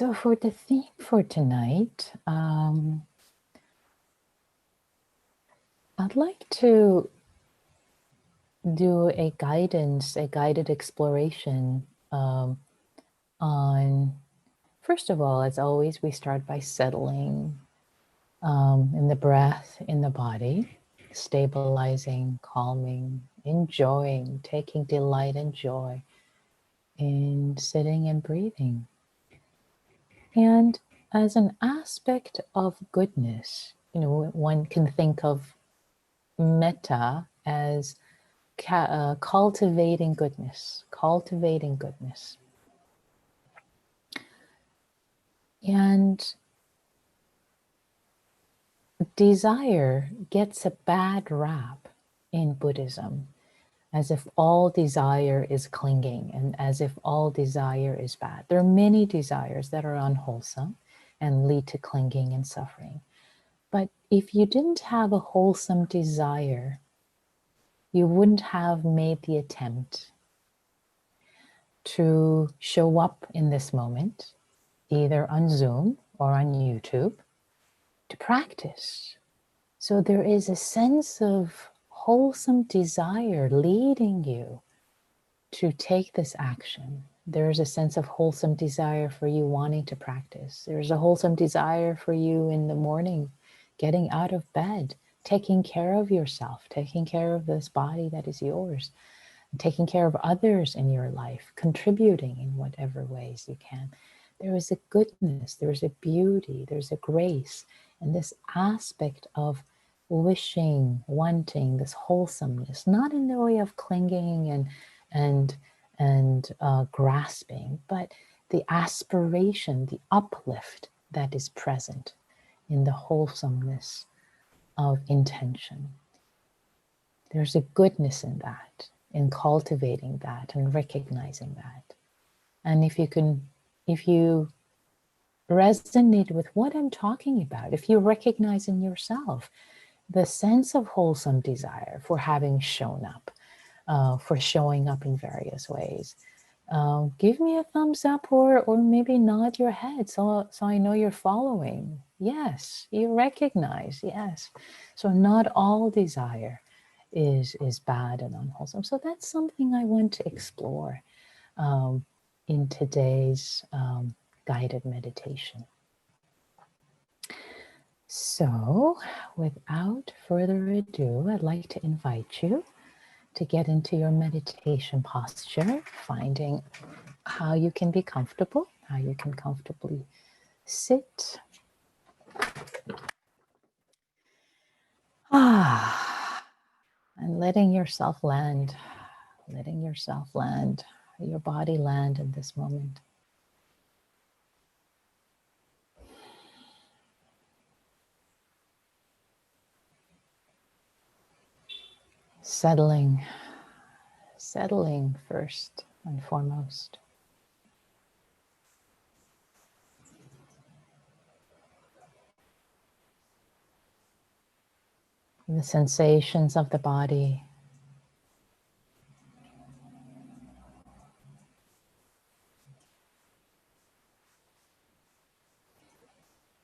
So for the theme for tonight, I'd like to do a guided exploration on, first of all, as always, we start by settling in the breath, in the body, stabilizing, calming, enjoying, taking delight and joy in sitting and breathing. And as an aspect of goodness, one can think of Metta as cultivating goodness, cultivating goodness. And desire gets a bad rap in Buddhism, as if all desire is clinging and as if all desire is bad. There are many desires that are unwholesome and lead to clinging and suffering. But if you didn't have a wholesome desire, you wouldn't have made the attempt to show up in this moment, either on Zoom or on YouTube, to practice. So there is a sense of wholesome desire leading you to take this action. There's a sense of wholesome desire for you wanting to practice. There's a wholesome desire for you in the morning, getting out of bed, taking care of yourself, taking care of this body that is yours, taking care of others in your life, contributing in whatever ways you can. There is a goodness, there's a beauty, there's a grace, and this aspect of wishing, wanting, this wholesomeness, not in the way of clinging and grasping, but the aspiration, the uplift that is present in the wholesomeness of intention. There's a goodness in that, in cultivating that and recognizing that. And if you resonate with what I'm talking about, if you recognize in yourself the sense of wholesome desire for having shown up, for showing up in various ways, give me a thumbs up or maybe nod your head so I know you're following. Yes, you recognize, yes. So not all desire is bad and unwholesome. So that's something I want to explore in today's guided meditation. So without further ado, I'd like to invite you to get into your meditation posture, finding how you can be comfortable, how you can comfortably sit. And letting yourself land, your body land in this moment. Settling first and foremost. The sensations of the body.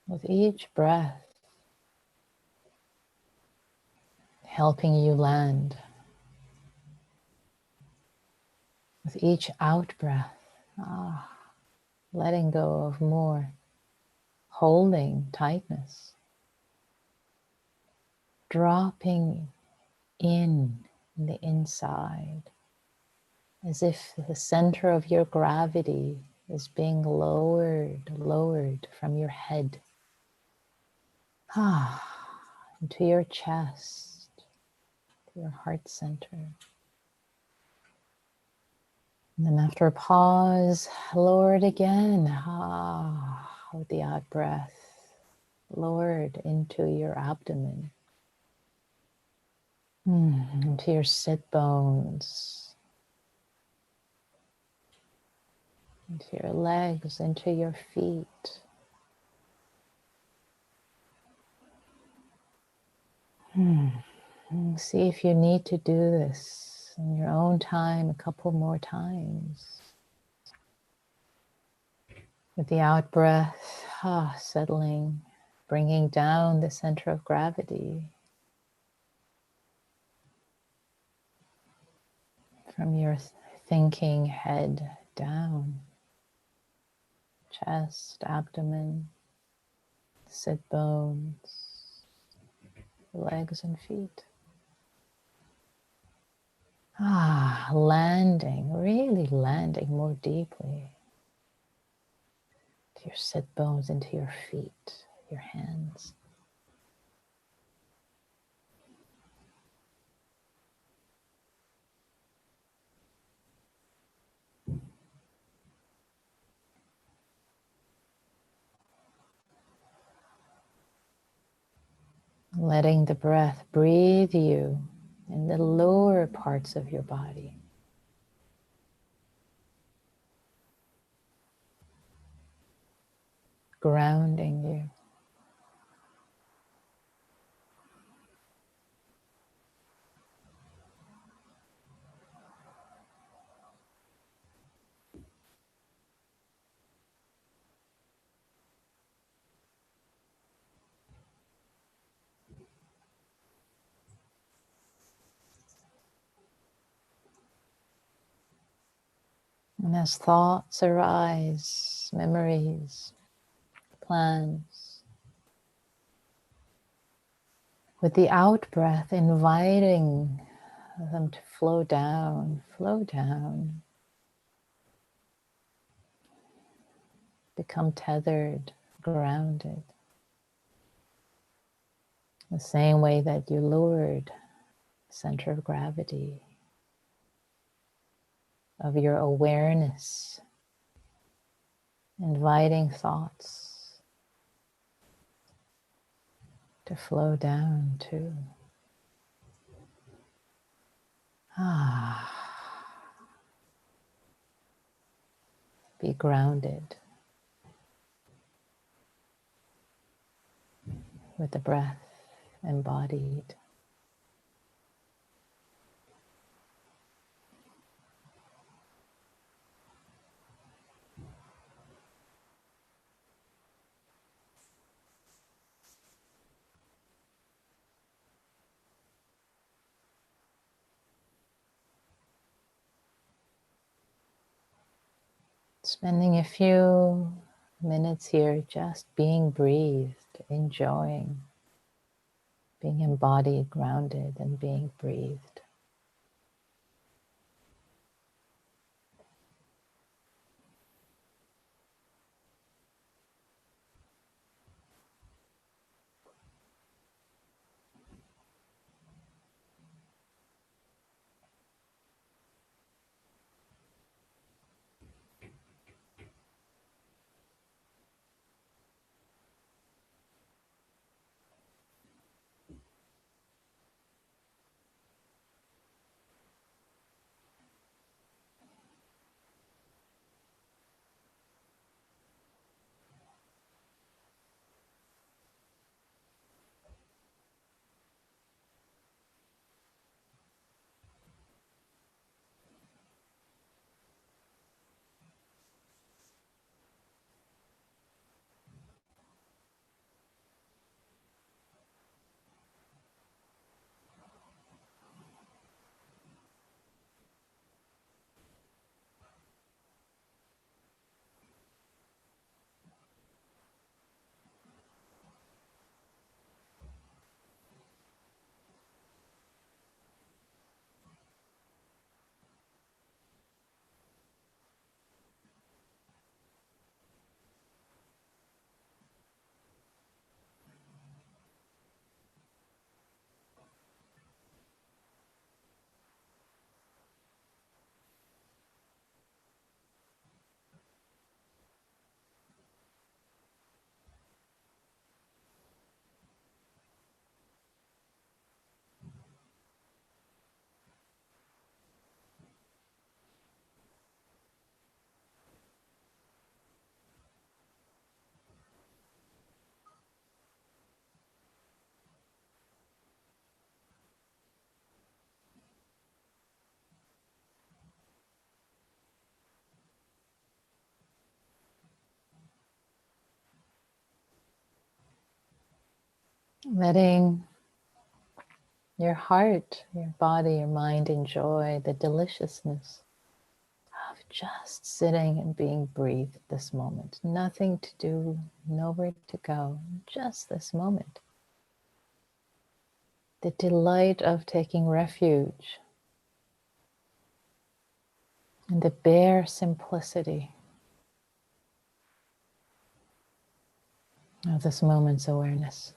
With each breath, helping you land. With each out breath, letting go of more holding tightness. Dropping in the inside, as if the center of your gravity is being lowered from your head into your chest, to your heart center. And then after a pause, lower it again with the out breath, lowered into your abdomen, into your sit bones, into your legs, into your feet. See if you need to do this in your own time a couple more times. With the out breath, settling, bringing down the center of gravity from your thinking head down, chest, abdomen, sit bones, legs and feet. Landing, really landing more deeply to your sit bones, into your feet, your hands. Letting the breath breathe you in the lower parts of your body. Grounding you. And as thoughts arise, memories, plans, with the out breath, inviting them to flow down, become tethered, grounded, the same way that you lowered the center of gravity of your awareness, inviting thoughts to flow down too. Be grounded with the breath embodied. Spending a few minutes here just being breathed, enjoying, being embodied, grounded, and being breathed. Letting your heart, your body, your mind enjoy the deliciousness of just sitting and being breathed this moment. Nothing to do, nowhere to go, just this moment. The delight of taking refuge in the bare simplicity of this moment's awareness.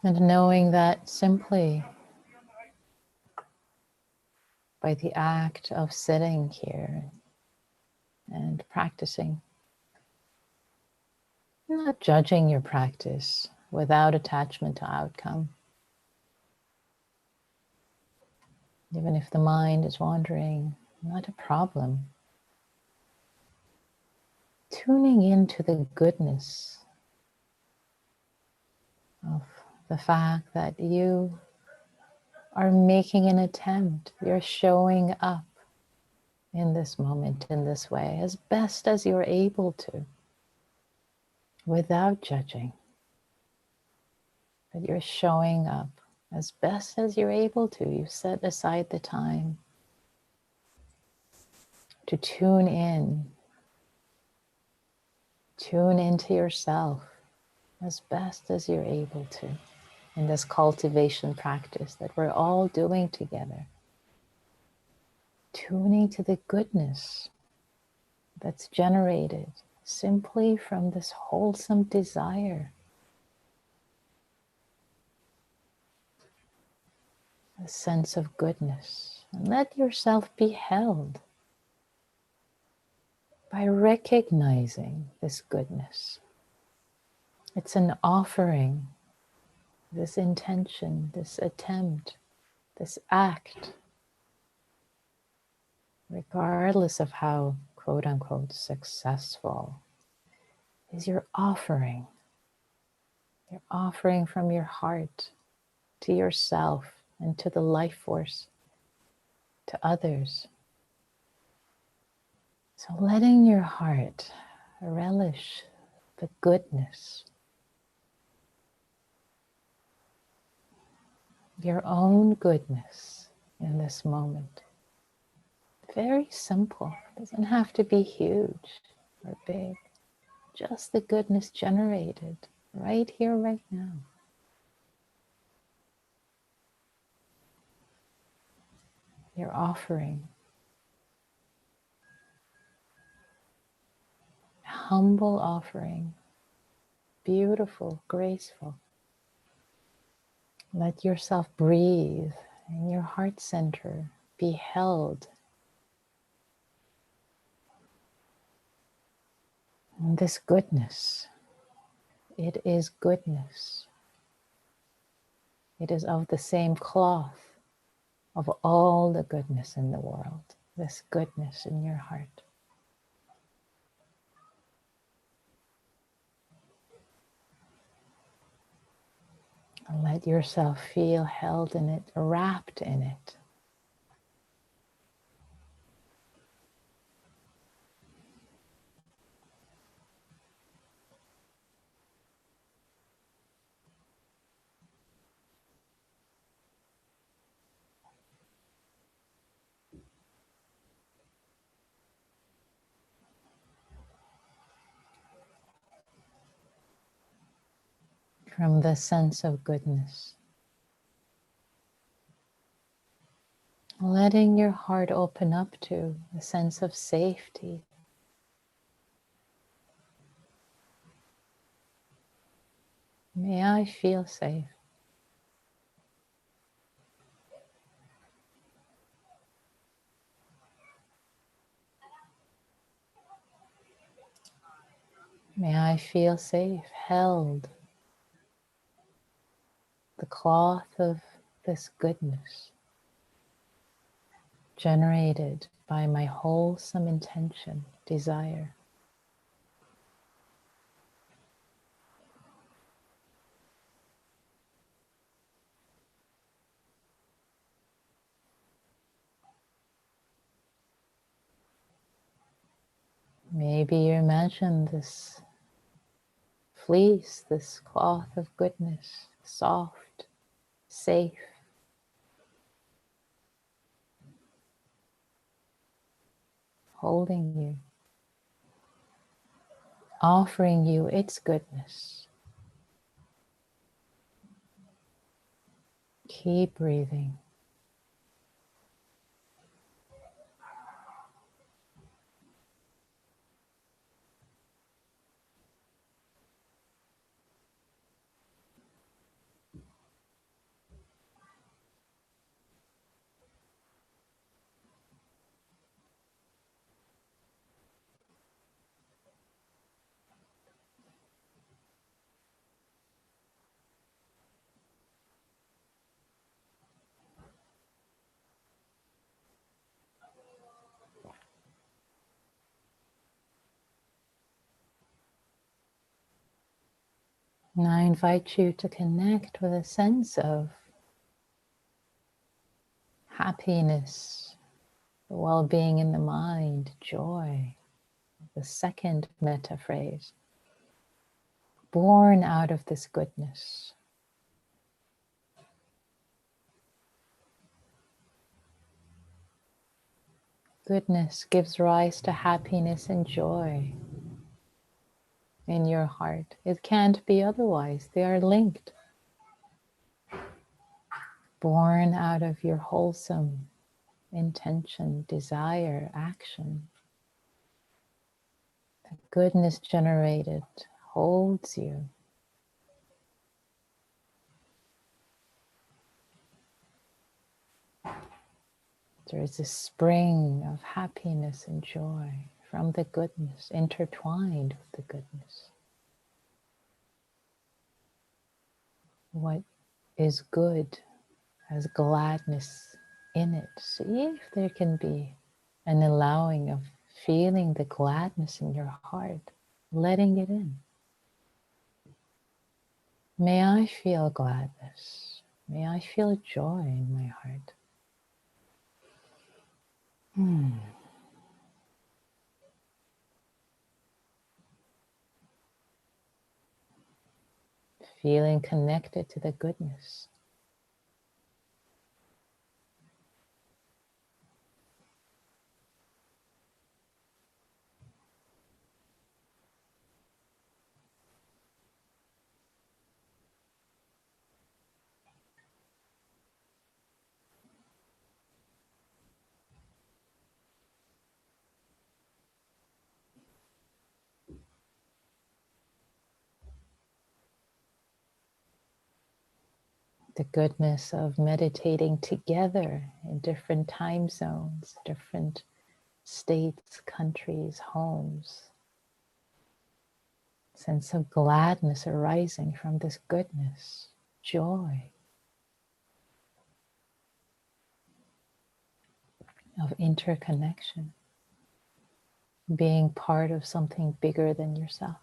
And knowing that simply by the act of sitting here and practicing, not judging your practice without attachment to outcome, even if the mind is wandering, not a problem. Tuning into the goodness of the fact that you are making an attempt, you're showing up in this moment in this way as best as you're able to, without judging. That you're showing up as best as you're able to. You set aside the time to tune into yourself as best as you're able to in this cultivation practice that we're all doing together. Tuning to the goodness that's generated simply from this wholesome desire, a sense of goodness. And let yourself be held by recognizing this goodness. It's an offering, this intention, this attempt, this act, regardless of how quote unquote successful, is your offering. You're offering from your heart to yourself and to the life force, to others. So letting your heart relish the goodness, your own goodness in this moment. Very simple, it doesn't have to be huge or big, just the goodness generated right here, right now. Your offering, humble offering, beautiful, graceful. Let yourself breathe in your heart center, be held in this goodness. It is goodness. It is of the same cloth of all the goodness in the world, this goodness in your heart. And let yourself feel held in it, wrapped in it. From the sense of goodness. Letting your heart open up to a sense of safety. May I feel safe. May I feel safe, held. The cloth of this goodness generated by my wholesome intention, desire. Maybe you imagine this fleece, this cloth of goodness, soft, safe, holding you, offering you its goodness. Keep breathing. And I invite you to connect with a sense of happiness, well-being in the mind, joy, the second metta phrase, born out of this goodness. Goodness gives rise to happiness and joy in your heart. It can't be otherwise. They are linked. Born out of your wholesome intention, desire, action. The goodness generated holds you. There is a spring of happiness and joy from the goodness, intertwined with the goodness. what is good has gladness in it. See if there can be an allowing of feeling the gladness in your heart, letting it in. May I feel gladness. May I feel joy in my heart. Feeling connected to the goodness. The goodness of meditating together in different time zones, different states, countries, homes. Sense of gladness arising from this goodness, joy of interconnection, being part of something bigger than yourself.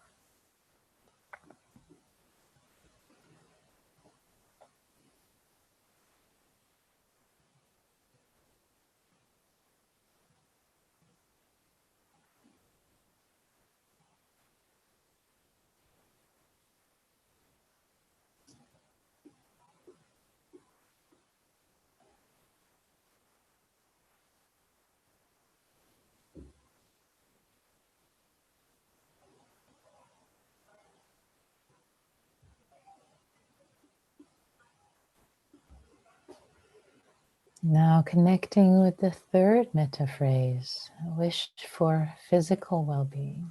Now connecting with the third metta phrase, wish for physical well-being.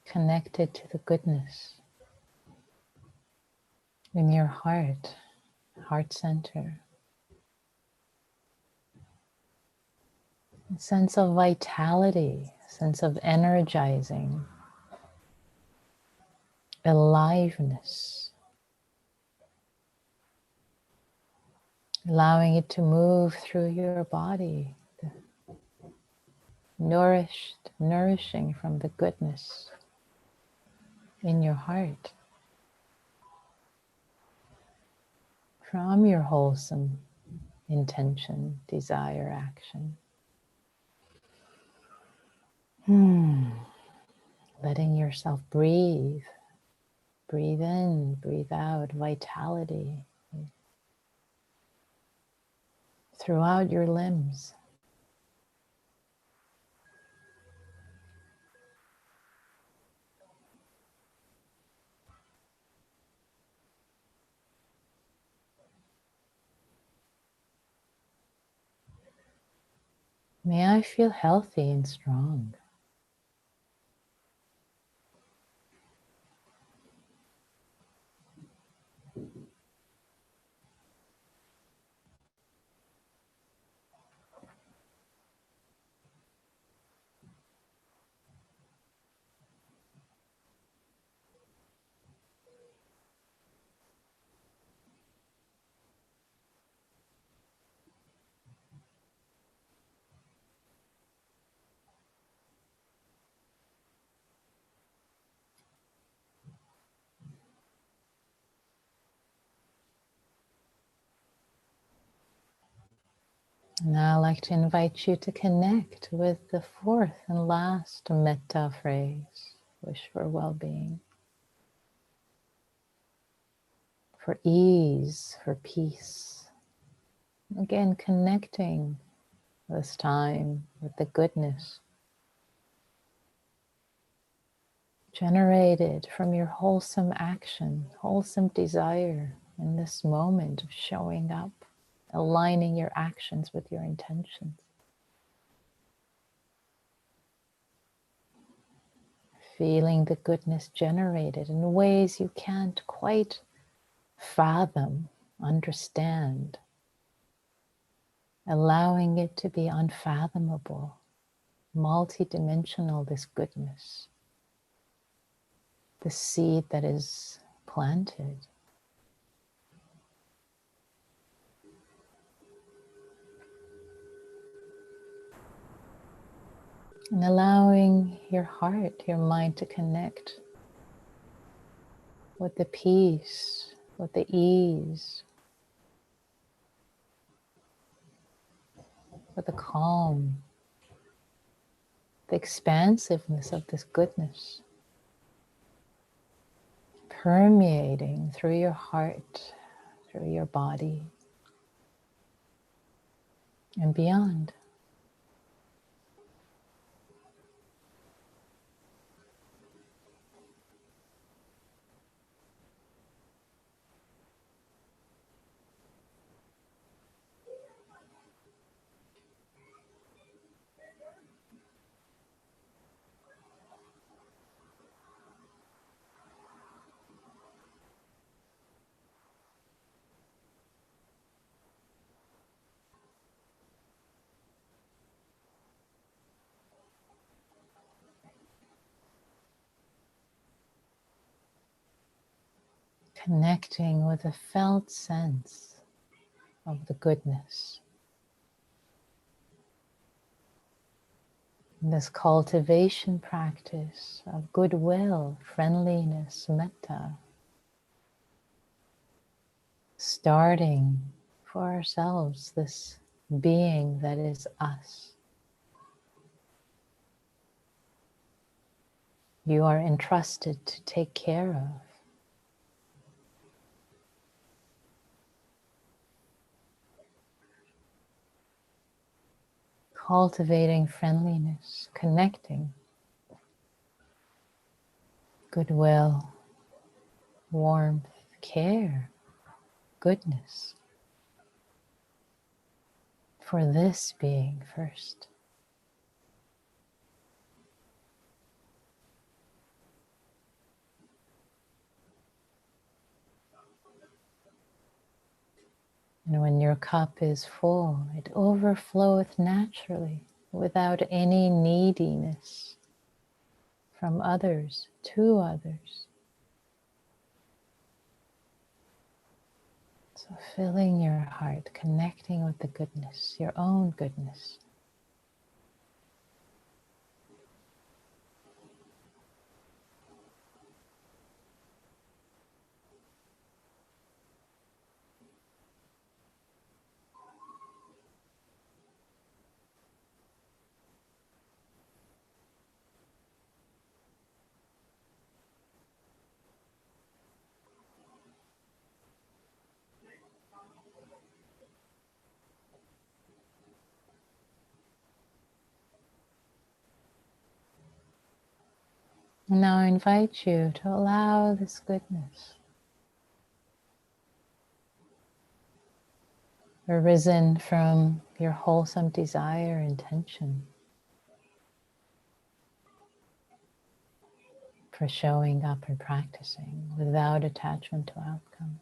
Connected to the goodness in your heart, heart center. A sense of vitality, a sense of energizing, aliveness. Allowing it to move through your body, nourishing from the goodness in your heart, from your wholesome intention, desire, action. Letting yourself breathe. Breathe in, breathe out, vitality throughout your limbs. May I feel healthy and strong. Now I'd like to invite you to connect with the fourth and last metta phrase, wish for well-being, for ease, for peace. Again, connecting this time with the goodness generated from your wholesome action, wholesome desire in this moment of showing up, aligning your actions with your intentions. Feeling the goodness generated in ways you can't quite fathom, understand, allowing it to be unfathomable, multidimensional, this goodness. the seed that is planted. And allowing your heart, your mind to connect with the peace, with the ease, with the calm, the expansiveness of this goodness permeating through your heart, through your body, and beyond. Connecting with a felt sense of the goodness. This cultivation practice of goodwill, friendliness, metta, starting for ourselves this being that is us. You are entrusted to take care of. Cultivating friendliness, connecting, goodwill, warmth, care, goodness for this being first. And when your cup is full, it overfloweth naturally without any neediness from others to others. So filling your heart, connecting with the goodness, your own goodness. Now I invite you to allow this goodness, arisen from your wholesome desire, intention, for showing up and practicing without attachment to outcome.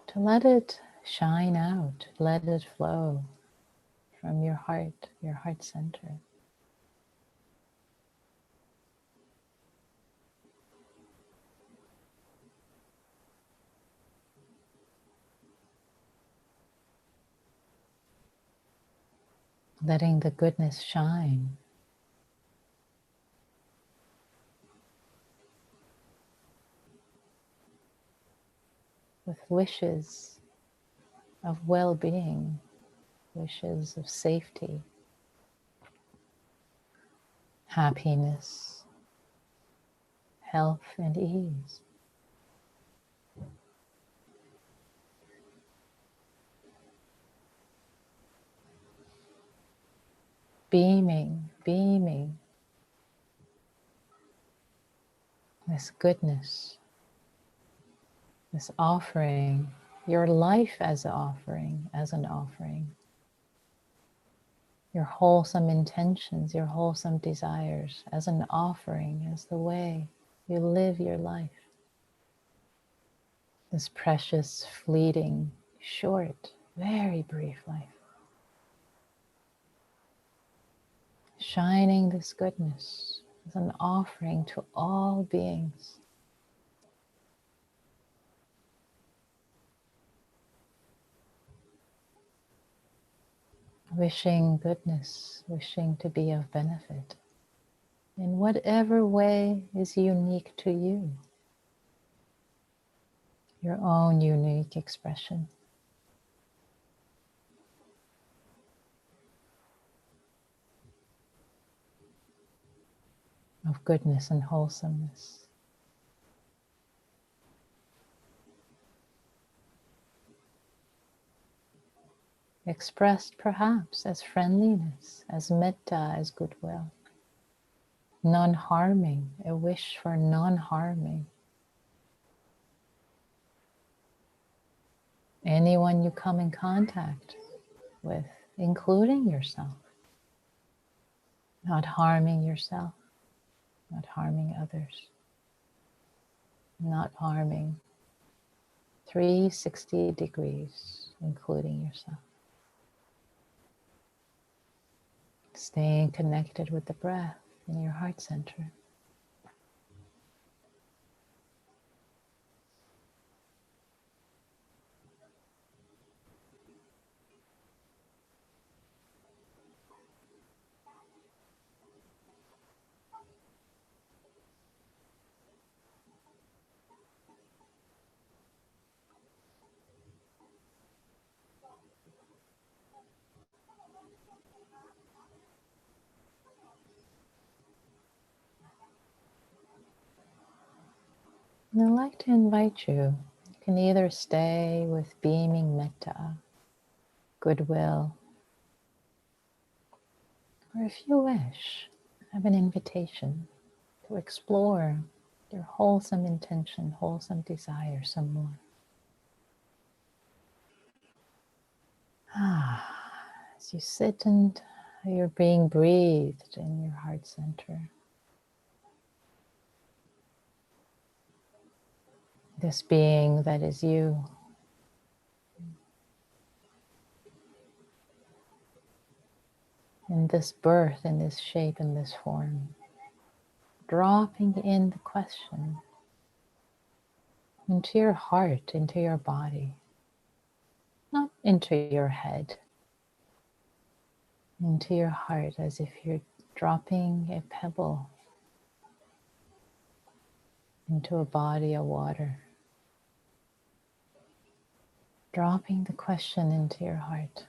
To let it shine out, let it flow from your heart center. Letting the goodness shine. With wishes of well-being, wishes of safety, happiness, health, and ease. Beaming, beaming this goodness, this offering, your life as an offering, your wholesome intentions, your wholesome desires as an offering, as the way you live your life. This precious, fleeting, short, very brief life. Shining this goodness as an offering to all beings. Wishing goodness, wishing to be of benefit in whatever way is unique to you, your own unique expression. Of goodness and wholesomeness. Expressed perhaps as friendliness, as metta, as goodwill. Non-harming, a wish for non-harming. Anyone you come in contact with, including yourself. Not harming yourself, not harming others, not harming 360 degrees, including yourself. Staying connected with the breath in your heart center. And I'd like to invite you, you can either stay with beaming metta, goodwill, or if you wish, have an invitation to explore your wholesome intention, wholesome desire some more. As you sit and you're being breathed in your heart center, this being that is you, in this birth, in this shape, in this form, dropping in the question into your heart, into your body, not into your head, into your heart, as if you're dropping a pebble into a body of water. Dropping the question into your heart.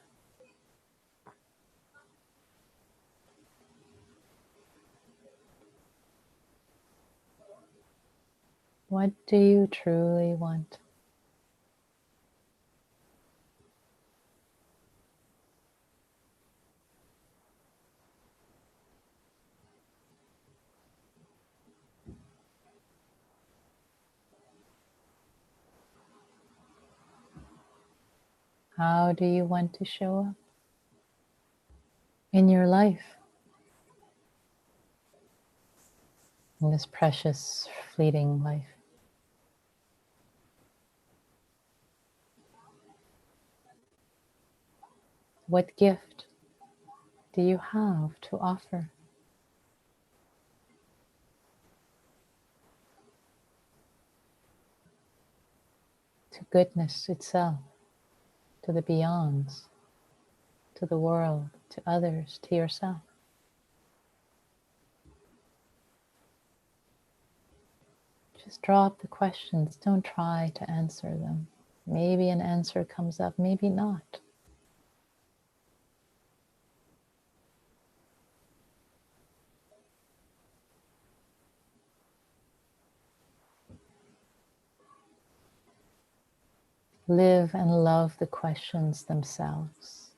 What do you truly want? How do you want to show up in your life, in this precious, fleeting life? What gift do you have to offer? To goodness itself, to the beyonds, to the world, to others, to yourself. Just drop the questions. Don't try to answer them. Maybe an answer comes up, maybe not. Live and love the questions themselves.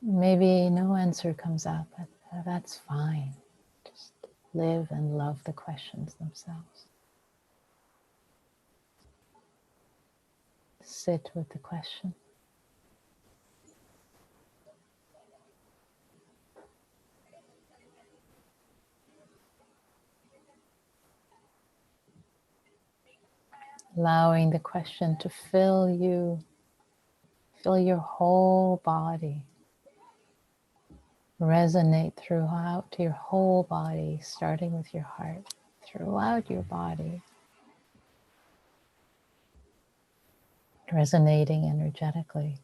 Maybe no answer comes up, but that's fine. Just live and love the questions themselves. Sit with the question. allowing the question to fill you, fill your whole body, resonate throughout your whole body, starting with your heart, throughout your body, resonating energetically.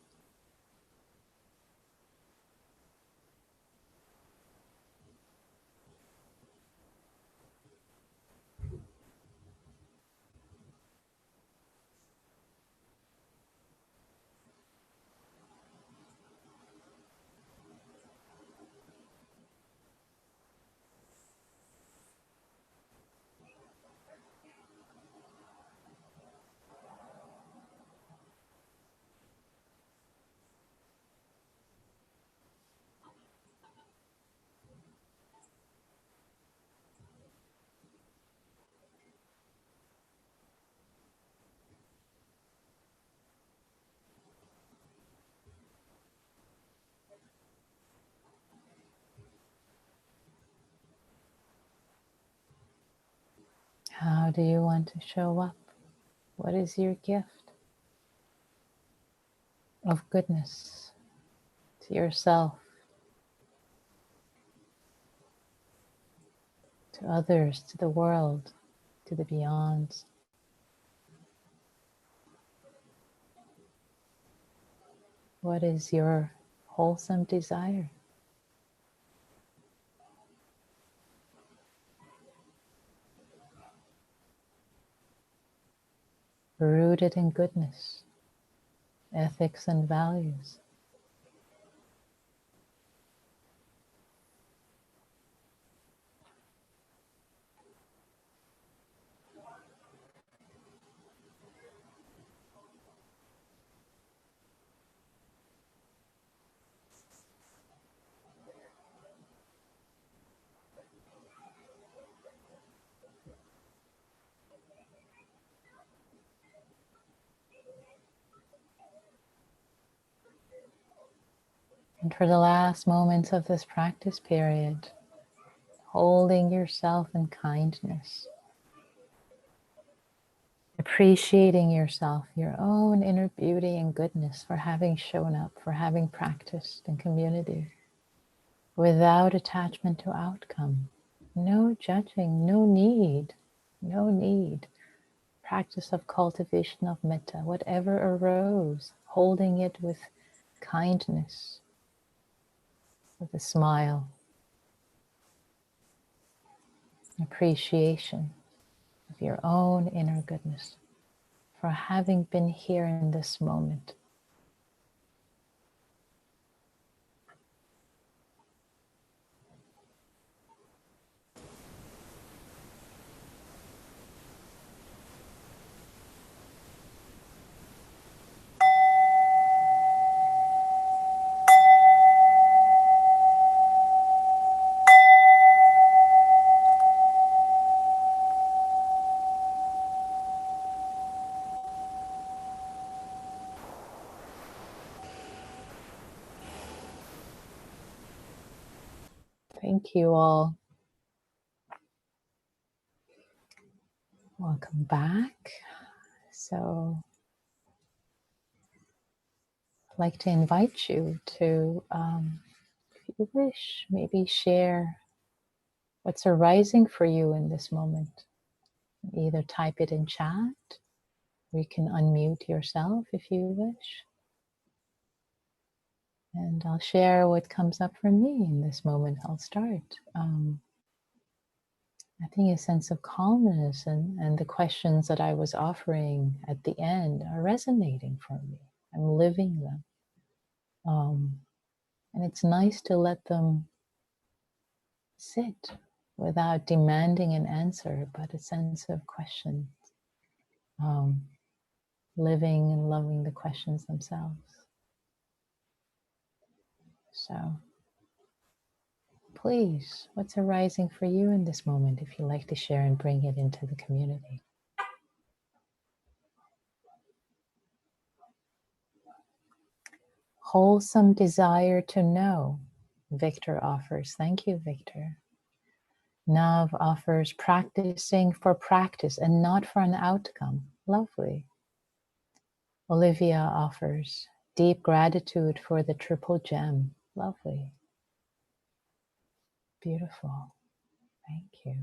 How do you want to show up? What is your gift of goodness to yourself, to others, to the world, to the beyond? What is your wholesome desire? Rooted in goodness, ethics, and values. And for the last moments of this practice period, holding yourself in kindness, appreciating yourself, your own inner beauty and goodness for having shown up, for having practiced in community without attachment to outcome. No judging, no need, no need. Practice of cultivation of metta, whatever arose, holding it with kindness, with a smile, appreciation of your own inner goodness for having been here in this moment. Thank you all. Welcome back. So I'd like to invite you to, if you wish, maybe share what's arising for you in this moment. Either type it in chat, or you can unmute yourself if you wish. And I'll share what comes up for me in this moment. I'll start. I think a sense of calmness and the questions that I was offering at the end are resonating for me. I'm living them. And it's nice to let them sit without demanding an answer, but a sense of question. Living and loving the questions themselves. So please, what's arising for you in this moment if you'd like to share and bring it into the community? Wholesome desire to know, Victor offers. Thank you, Victor. Nav offers practicing for practice and not for an outcome. lovely. Olivia offers deep gratitude for the triple gem. Lovely. Beautiful. Thank you.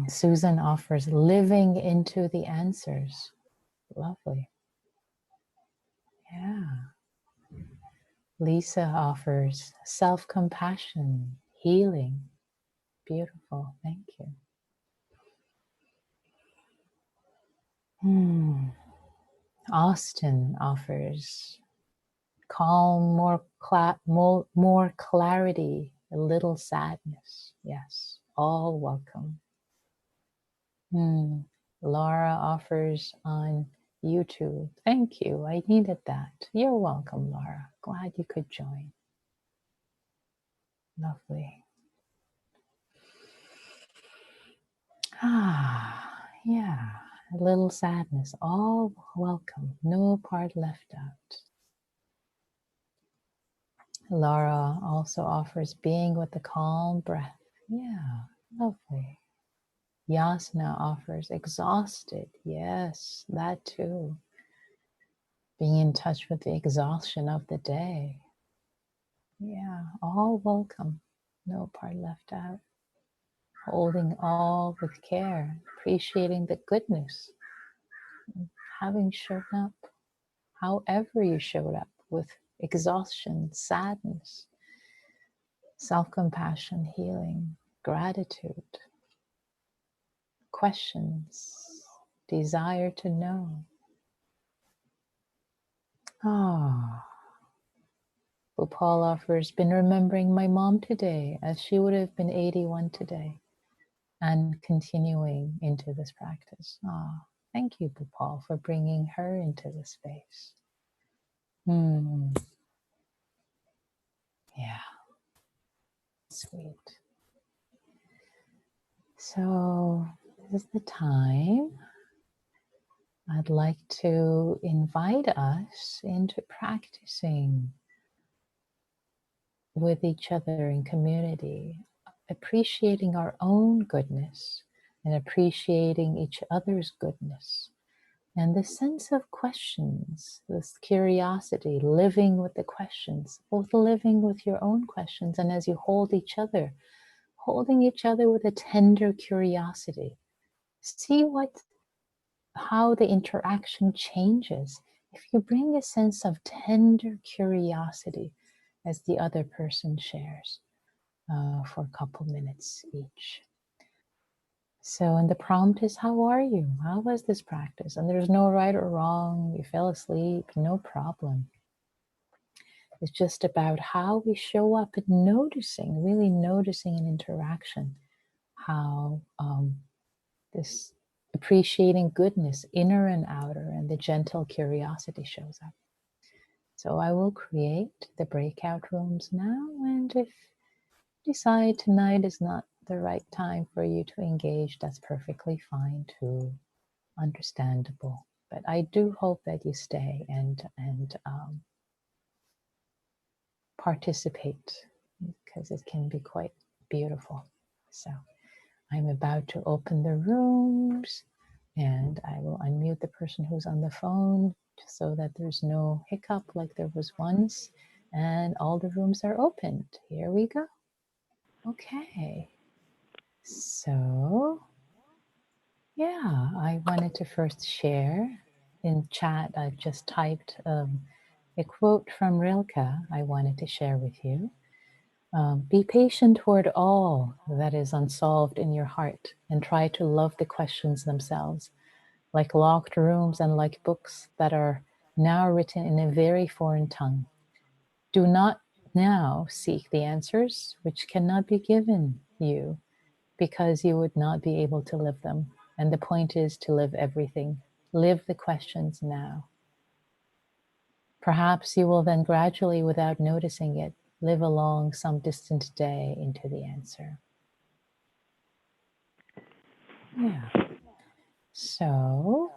Susan offers living into the answers. Lovely. Yeah. Lisa offers self-compassion, healing. Beautiful. Thank you. Austin offers calm, more clarity, a little sadness. Yes, all welcome. Laura offers on YouTube. Thank you. I needed that. You're welcome, Laura. Glad you could join. Lovely. Yeah. A little sadness. All welcome. No part left out. Laura also offers being with the calm breath. Yeah. Lovely. Yasna offers exhausted. Yes, that too. Being in touch with the exhaustion of the day. Yeah, all welcome. No part left out. Holding all with care. Appreciating the goodness. Having shown up however you showed up, with exhaustion, sadness, self-compassion, healing, gratitude, questions, desire to know. Paul offers, been remembering my mom today, as she would have been 81 today, and continuing into this practice. Thank you, Paul, for bringing her into this space. Yeah, sweet. So this is the time I'd like to invite us into practicing with each other in community, appreciating our own goodness and appreciating each other's goodness. And this sense of questions, this curiosity, living with the questions, both living with your own questions, and as you hold each other, holding each other with a tender curiosity. See how the interaction changes if you bring a sense of tender curiosity as the other person shares for a couple minutes each. So, and the prompt is, how are you? How was this practice? And there's no right or wrong. You fell asleep, no problem. It's just about how we show up and noticing, really noticing an interaction, how this appreciating goodness, inner and outer, and the gentle curiosity shows up. So I will create the breakout rooms now, and if you decide tonight is not the right time for you to engage, that's perfectly fine too, understandable. But I do hope that you stay and participate, because it can be quite beautiful. So I'm about to open the rooms, and I will unmute the person who's on the phone so that there's no hiccup like there was once, and all the rooms are opened. Here we go. Okay. So, yeah, I wanted to first share in chat. I've just typed a quote from Rilke I wanted to share with you. Be patient toward all that is unsolved in your heart, and try to love the questions themselves, like locked rooms and like books that are now written in a very foreign tongue. Do not now seek the answers which cannot be given you, because you would not be able to live them. And the point is to live everything. Live the questions now. Perhaps you will then gradually, without noticing it, live along some distant day into the answer. Yeah. So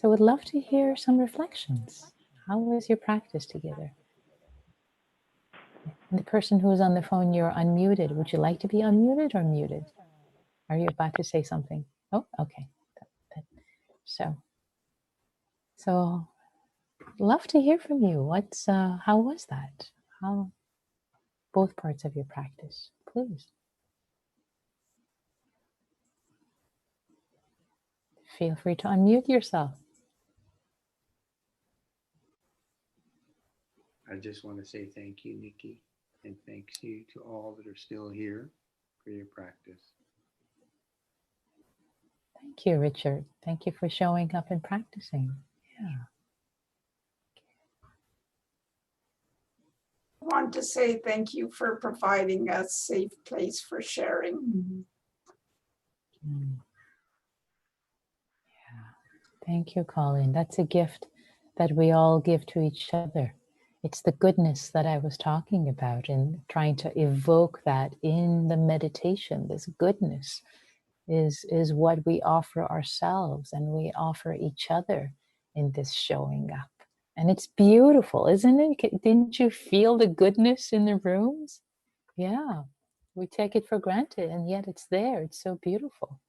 would love to hear some reflections. How was your practice together? And the person who's on the phone, you're unmuted. Would you like to be unmuted or muted? Are you about to say something? Oh, okay. So love to hear from you. How was that? How both parts of your practice, please. Feel free to unmute yourself. I just want to say thank you, Nikki, and thanks you to all that are still here for your practice. Thank you, Richard. Thank you for showing up and practicing. Yeah. I want to say thank you for providing a safe place for sharing. Yeah. Thank you, Colin. That's a gift that we all give to each other. It's the goodness that I was talking about and trying to evoke that in the meditation. This goodness is what we offer ourselves and we offer each other in this showing up. And it's beautiful, isn't it? Didn't you feel the goodness in the rooms? Yeah, we take it for granted and yet it's there. It's so beautiful.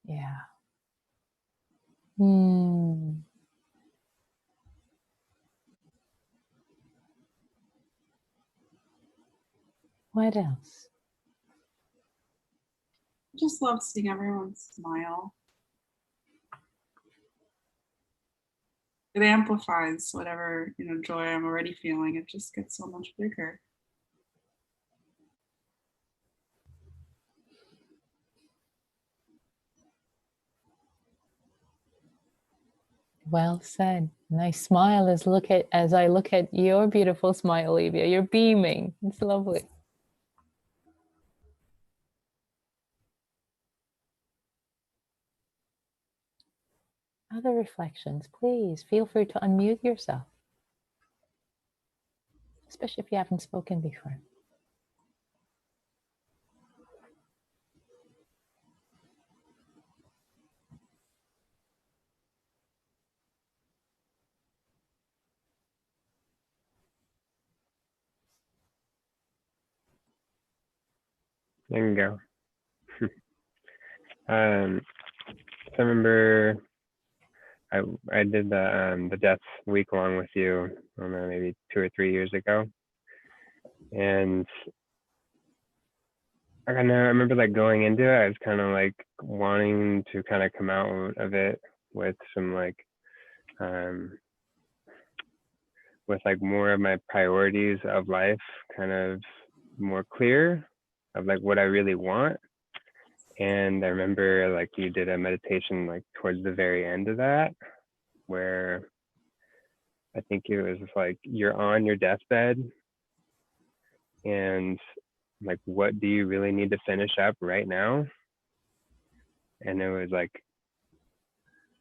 Yeah. What else? I just love seeing everyone smile. It amplifies whatever joy I'm already feeling. It just gets so much bigger. Well said. Nice smile as I look at your beautiful smile, Olivia. You're beaming. It's lovely. Other reflections, please feel free to unmute yourself, especially if you haven't spoken before. There you go. I remember I did the death week long with you, I don't know, maybe 2 or 3 years ago, and I remember like going into it, I was kind of like wanting to kind of come out of it with some like with like more of my priorities of life kind of more clear of like what I really want. And I remember like you did a meditation like towards the very end of that, where I think it was like you're on your deathbed and like what do you really need to finish up right now? And it was like,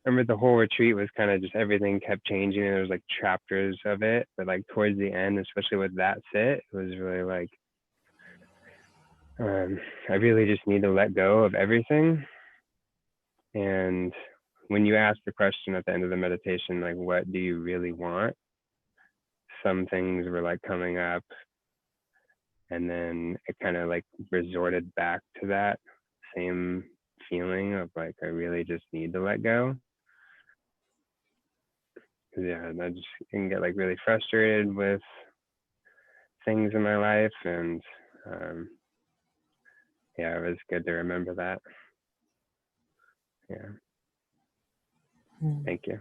I remember the whole retreat was kind of just everything kept changing and there was like chapters of it, but like towards the end, especially with that sit, it was really like I really just need to let go of everything. And when you ask the question at the end of the meditation, like, what do you really want? Some things were like coming up, and then it kind of like resorted back to that same feeling of like, I really just need to let go. Yeah, I just can get like really frustrated with things in my life, and yeah, it was good to remember that. Yeah. Thank you.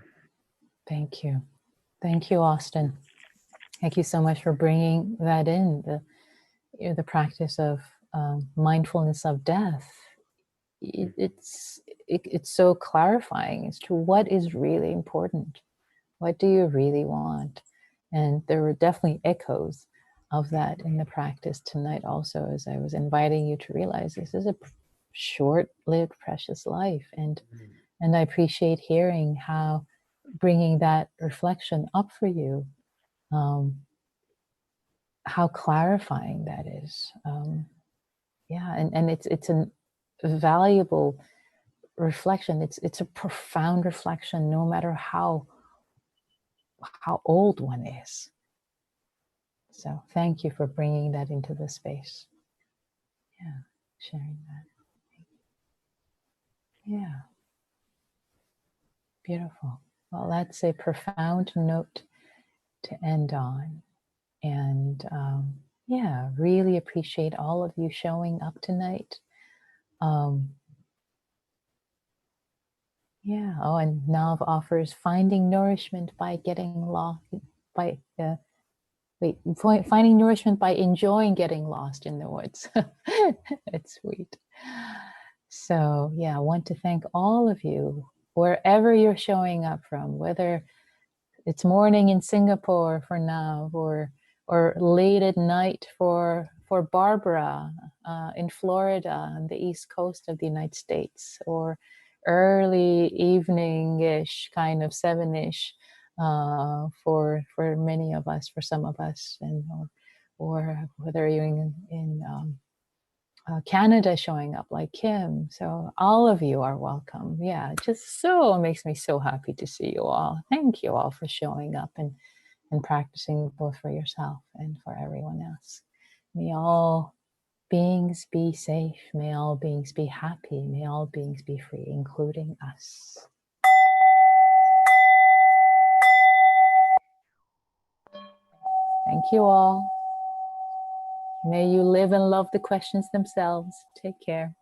Thank you. Thank you, Austin. Thank you so much for bringing that in, the practice of mindfulness of death. It's so clarifying as to what is really important. What do you really want? And there were definitely echoes of that in the practice tonight also, as I was inviting you to realize this is a short-lived, precious life. And I appreciate hearing how bringing that reflection up for you, how clarifying that is. Yeah, and it's a valuable reflection. It's a profound reflection, no matter how old one is. So thank you for bringing that into the space. Yeah, sharing that. Yeah, beautiful. Well, that's a profound note to end on. And yeah, really appreciate all of you showing up tonight. Yeah, oh, and Nav offers finding nourishment by getting lost, by, finding nourishment by enjoying getting lost in the woods. It's sweet. So yeah, I want to thank all of you, wherever you're showing up from, whether it's morning in Singapore for Nav, or late at night for Barbara in Florida on the East Coast of the United States, or early evening-ish, kind of 7-ish for many of us, for some of us, and or whether you're in Canada showing up like Kim. So all of you are welcome. Yeah, just so makes me so happy to see you all. Thank you all for showing up and practicing both for yourself and for everyone else. May all beings be safe. May all beings be happy. May all beings be free, including us. Thank you all. May you live and love the questions themselves. Take care.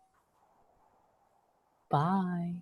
Bye.